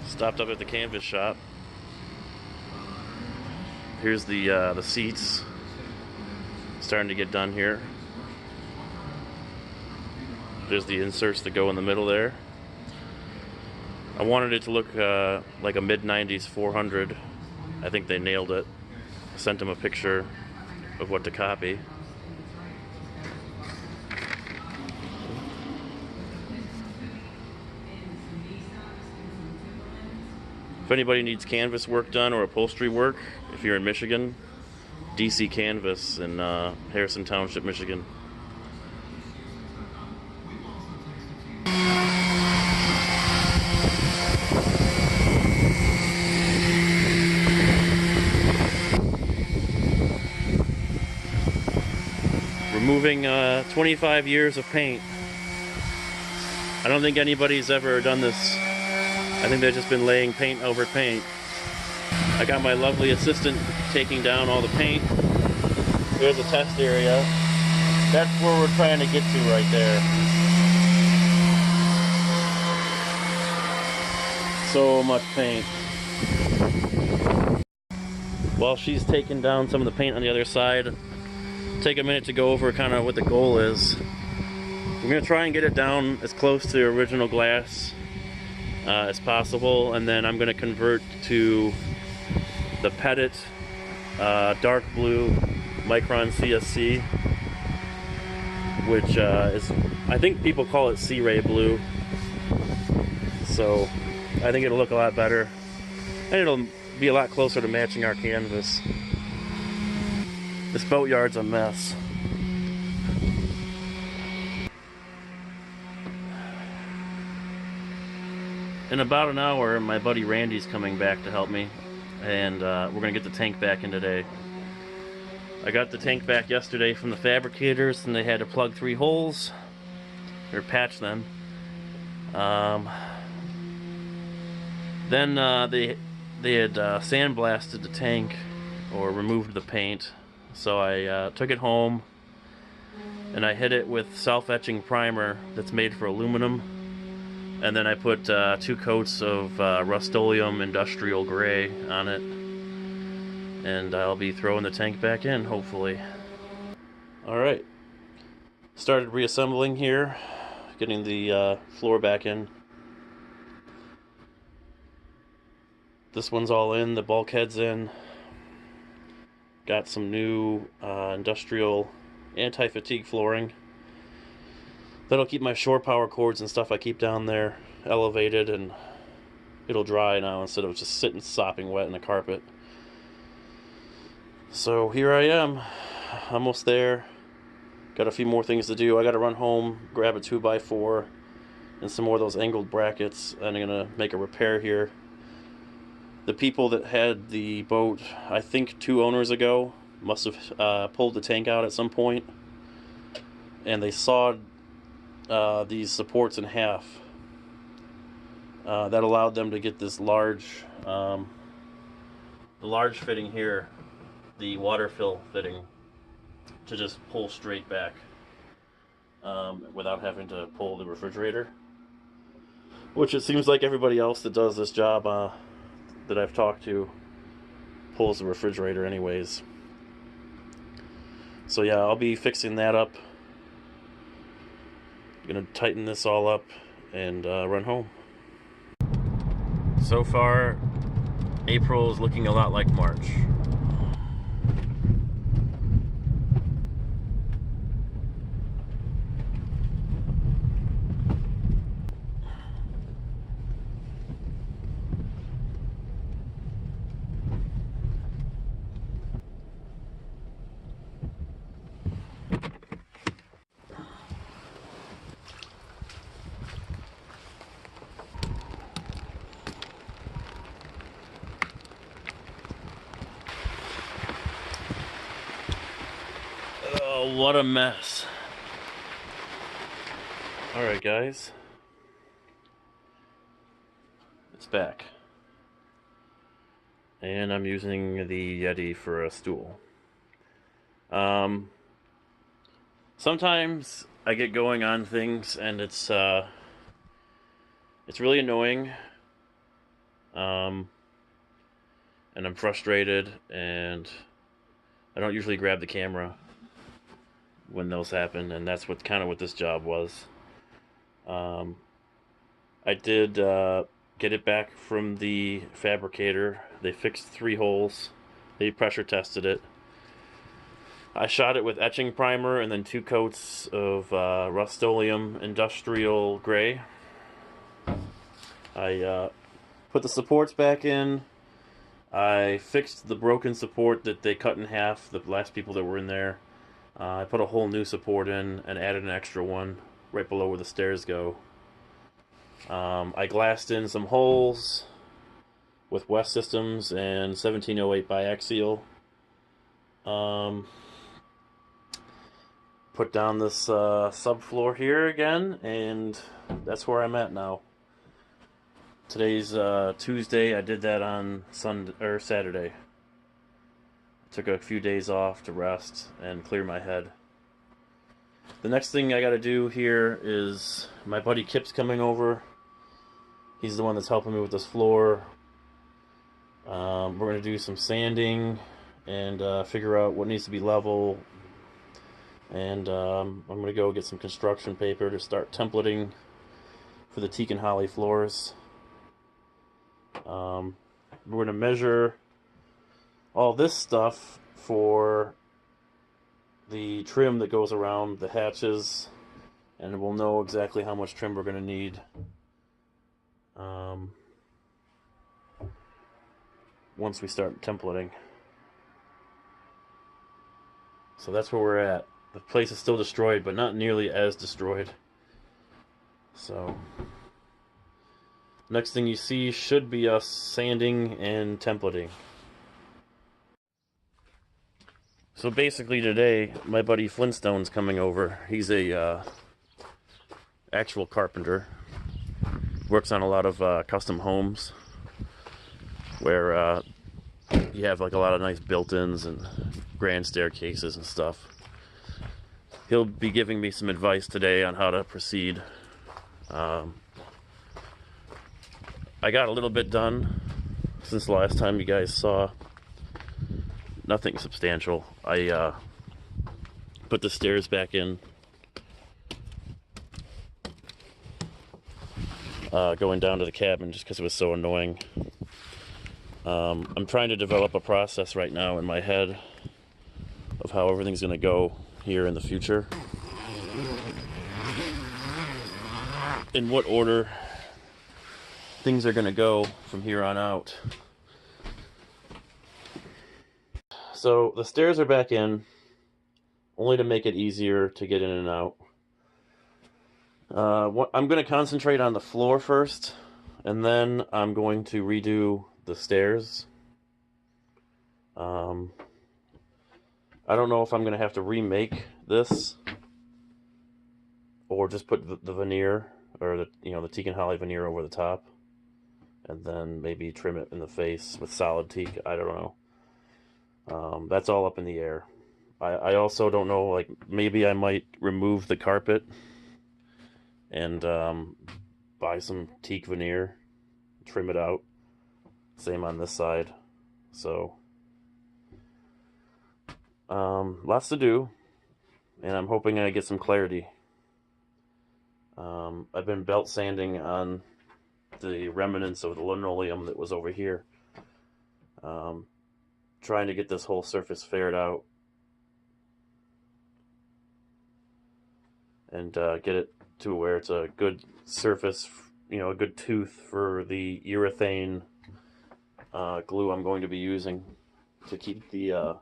Stopped up at the canvas shop. Here's the seats. Starting to get done here. There's the inserts that go in the middle there. I wanted it to look like a mid-90s 400. I think they nailed it. I sent them a picture of what to copy. If anybody needs canvas work done or upholstery work, if you're in Michigan, DC Canvas in Harrison Township, Michigan. Removing 25 years of paint. I don't think anybody's ever done this. I think they've just been laying paint over paint. I got my lovely assistant taking down all the paint. Here's a test area. That's where we're trying to get to right there. So much paint. While she's taking down some of the paint on the other side, take a minute to go over kind of what the goal is. We're going to try and get it down as close to the original glass as possible, and then I'm going to convert to the Pettit dark blue Micron CSC, which is, I think people call it Sea-Ray blue, so I think it'll look a lot better, and it'll be a lot closer to matching our canvas. This boatyard's a mess. In about an hour, my buddy Randy's coming back to help me, and we're gonna get the tank back in today. I got the tank back yesterday from the fabricators, and they had to plug 3 holes, or patch them. Then they had sandblasted the tank, or removed the paint, so I took it home, and I hit it with self-etching primer that's made for aluminum. And then I put 2 coats of Rust-Oleum Industrial Gray on it. And I'll be throwing the tank back in, hopefully. Alright. Started reassembling here. Getting the floor back in. This one's all in, the bulkhead's in. Got some new industrial anti-fatigue flooring. That'll keep my shore power cords and stuff I keep down there elevated, and it'll dry now instead of just sitting sopping wet in the carpet. So here I am, almost there. Got a few more things to do. I gotta run home, grab a 2x4 and some more of those angled brackets, and I'm gonna make a repair here. The people that had the boat, I think 2 owners ago, must have pulled the tank out at some point, and they sawed these supports in half. That allowed them to get this large, the large fitting here, the water fill fitting, to just pull straight back without having to pull the refrigerator. Which it seems like everybody else that does this job that I've talked to pulls the refrigerator anyways. So yeah, I'll be fixing that up. Gonna tighten this all up and run home. So far, April is looking a lot like March. Oh, what a mess. Alright guys, it's back. And I'm using the Yeti for a stool. Sometimes I get going on things and it's really annoying. And I'm frustrated, and I don't usually grab the camera when those happen, and that's what this job was. I did get it back from the fabricator. They fixed 3 holes. They pressure tested it. I shot it with etching primer and then 2 coats of Rust-Oleum Industrial Gray. I put the supports back in. I fixed the broken support that they cut in half, the last people that were in there. I put a whole new support in and added an extra one right below where the stairs go. I glassed in some holes with West Systems and 1708 biaxial. Put down this subfloor here again, and that's where I'm at now. Today's Tuesday. I did that on Saturday. Took a few days off to rest and clear my head. The next thing I got to do here is my buddy Kip's coming over. He's the one that's helping me with this floor. We're going to do some sanding and figure out what needs to be level. And I'm going to go get some construction paper to start templating for the teak and holly floors. We're going to measure all this stuff for the trim that goes around the hatches, and we'll know exactly how much trim we're going to need. Once we start templating. So that's where we're at. The place is still destroyed, but not nearly as destroyed. So next thing you see should be us sanding and templating. So basically today, my buddy Flintstone's coming over. He's a actual carpenter. Works on a lot of custom homes where you have like a lot of nice built-ins and grand staircases and stuff. He'll be giving me some advice today on how to proceed. I got a little bit done since the last time you guys saw. Nothing substantial. I put the stairs back in. Going down to the cabin just because it was so annoying. I'm trying to develop a process right now in my head of how everything's going to go here in the future. In what order things are going to go from here on out. So the stairs are back in, only to make it easier to get in and out. I'm going to concentrate on the floor first, and then I'm going to redo the stairs. I don't know if I'm going to have to remake this or just put the veneer or the teak and holly veneer over the top and then maybe trim it in the face with solid teak. I don't know. That's all up in the air. I also don't know, like maybe I might remove the carpet and buy some teak veneer, trim it out. Same on this side. So lots to do, and I'm hoping I get some clarity. I've been belt sanding on the remnants of the linoleum that was over here, trying to get this whole surface faired out and get it to where it's a good surface, a good tooth for the urethane glue I'm going to be using to keep the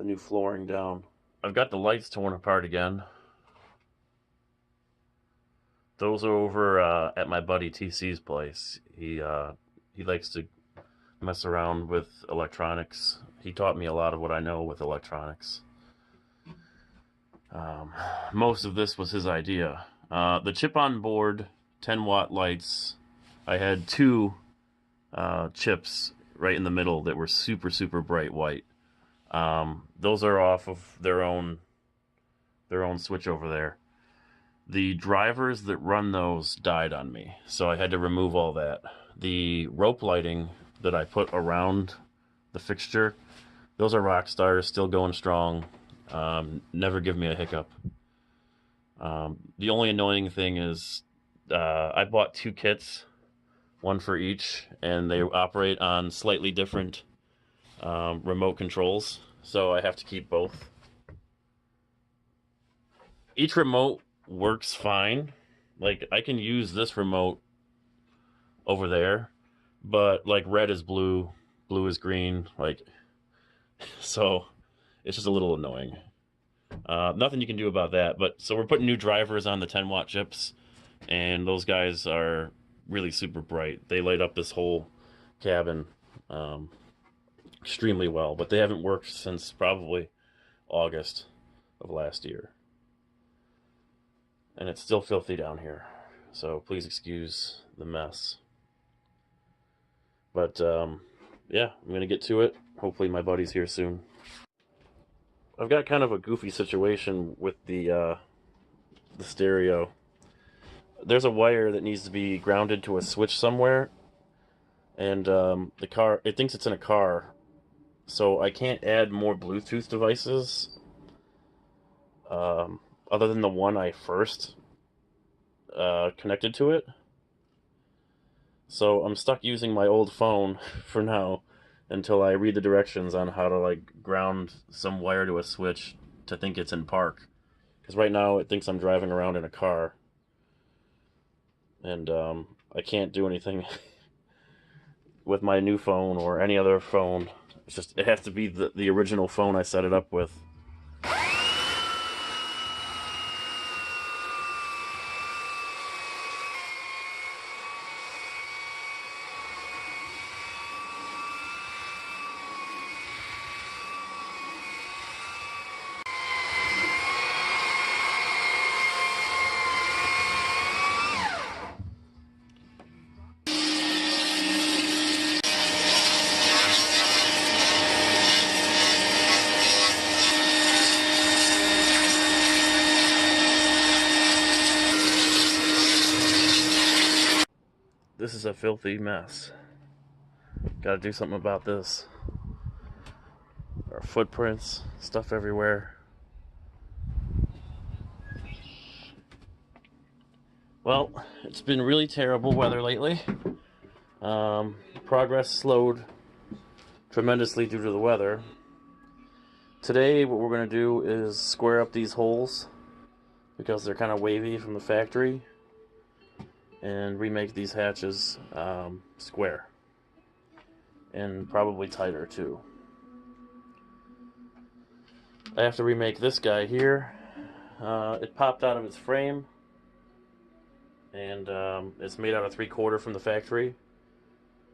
new flooring down. I've got the lights torn apart again. Those are over at my buddy TC's place. He likes to mess around with electronics. He taught me a lot of what I know with electronics. Most of this was his idea. The chip on board 10-watt lights, I had 2 chips right in the middle that were super, super bright white. Those are off of their own switch over there. The drivers that run those died on me, so I had to remove all that. The rope lighting that I put around the fixture, those are Rockstars, still going strong. Never give me a hiccup. The only annoying thing is I bought 2 kits, one for each, and they operate on slightly different remote controls, so I have to keep both. Each remote works fine. Like, I can use this remote over there, but like red is blue, blue is green, like, so it's just a little annoying. Nothing you can do about that, but so we're putting new drivers on the 10-watt chips, and those guys are really super bright. They light up this whole cabin extremely well, but they haven't worked since probably August of last year. And it's still filthy down here, so please excuse the mess. But yeah, I'm gonna get to it. Hopefully my buddy's here soon. I've got kind of a goofy situation with the stereo. There's a wire that needs to be grounded to a switch somewhere, and the car, it thinks it's in a car, so I can't add more Bluetooth devices other than the one I first connected to it. So I'm stuck using my old phone for now until I read the directions on how to like ground some wire to a switch to think it's in park. Because right now it thinks I'm driving around in a car. And I can't do anything with my new phone or any other phone. It's just, it has to be the original phone I set it up with. This is a filthy mess. Gotta do something about this. There are footprints, stuff everywhere. Well, it's been really terrible weather lately. Progress slowed tremendously due to the weather. Today, what we're going to do is square up these holes because they're kind of wavy from the factory, and remake these hatches square and probably tighter too. I have to remake this guy here. It popped out of its frame, and it's made out of 3/4 from the factory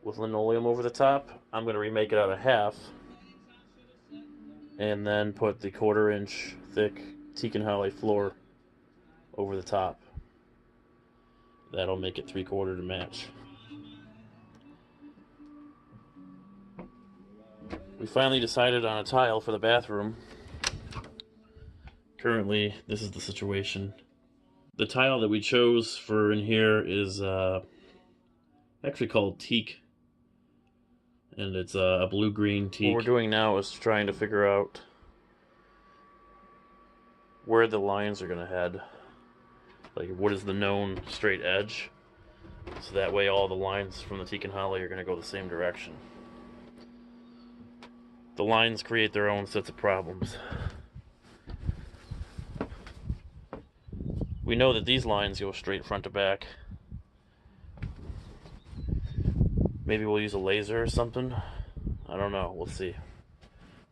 with linoleum over the top. I'm going to remake it out of 1/2 and then put the 1/4 inch thick teak and holly floor over the top. That'll make it 3/4 to match. We finally decided on a tile for the bathroom. Currently, this is the situation. The tile that we chose for in here is actually called teak, and it's a blue-green teak. What we're doing now is trying to figure out where the lines are going to head. Like, what is the known straight edge? So that way all the lines from the teak and holly are going to go the same direction. The lines create their own sets of problems. We know that these lines go straight front to back. Maybe we'll use a laser or something. I don't know. We'll see.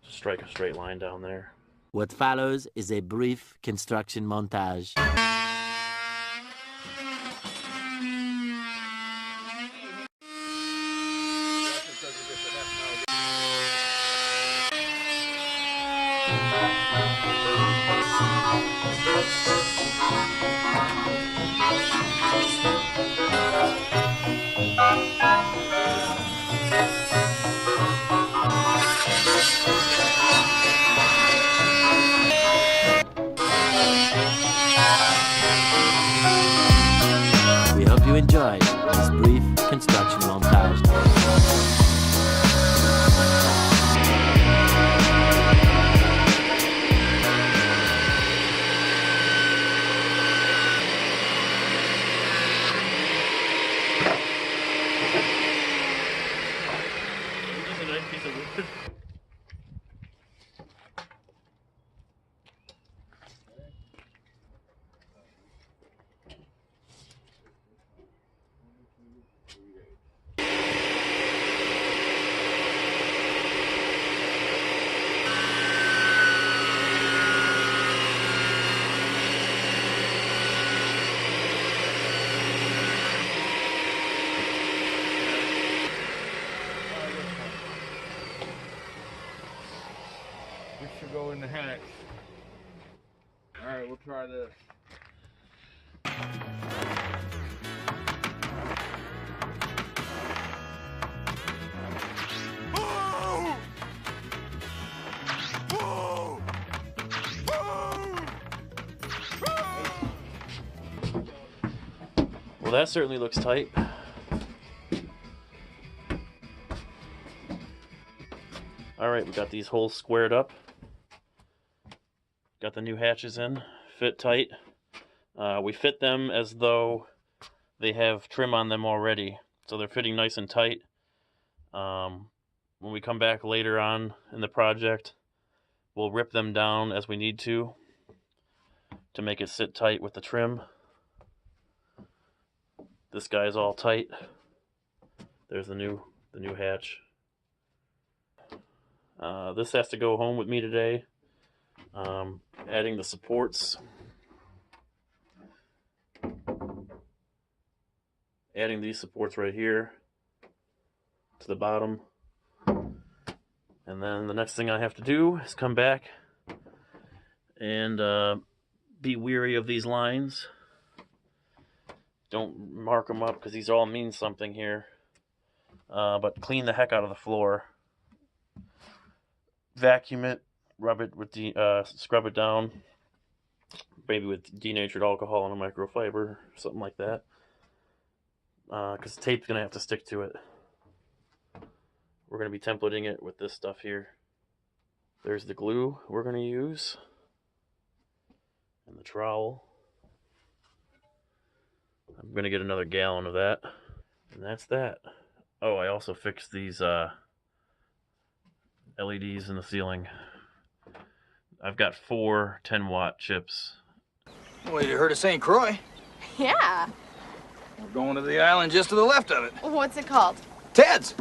Just strike a straight line down there. What follows is a brief construction montage. montage. This is a nice piece of wood. We should go in the hatch. Alright, we'll try this. Well, that certainly looks tight. Alright, we got these holes squared up. Got the new hatches in, fit tight. We fit them as though they have trim on them already, so they're fitting nice and tight. When we come back later on in the project, we'll rip them down as we need to make it sit tight with the trim. This guy's all tight. There's the new hatch. This has to go home with me today. Adding the supports. Adding these supports right here to the bottom. And then the next thing I have to do is come back and be weary of these lines. Don't mark them up because these all mean something here. But clean the heck out of the floor. Vacuum it, rub it with scrub it down, maybe with denatured alcohol and a microfiber, something like that. Because tape's gonna have to stick to it. We're gonna be templating it with this stuff here. There's the glue we're gonna use, and the trowel. I'm gonna get another gallon of that, and that's that. Oh, I also fixed these LEDs in the ceiling. I've got 4 10-watt chips. Well, you heard of St. Croix? Yeah. We're going to the island just to the left of it. What's it called? Ted's.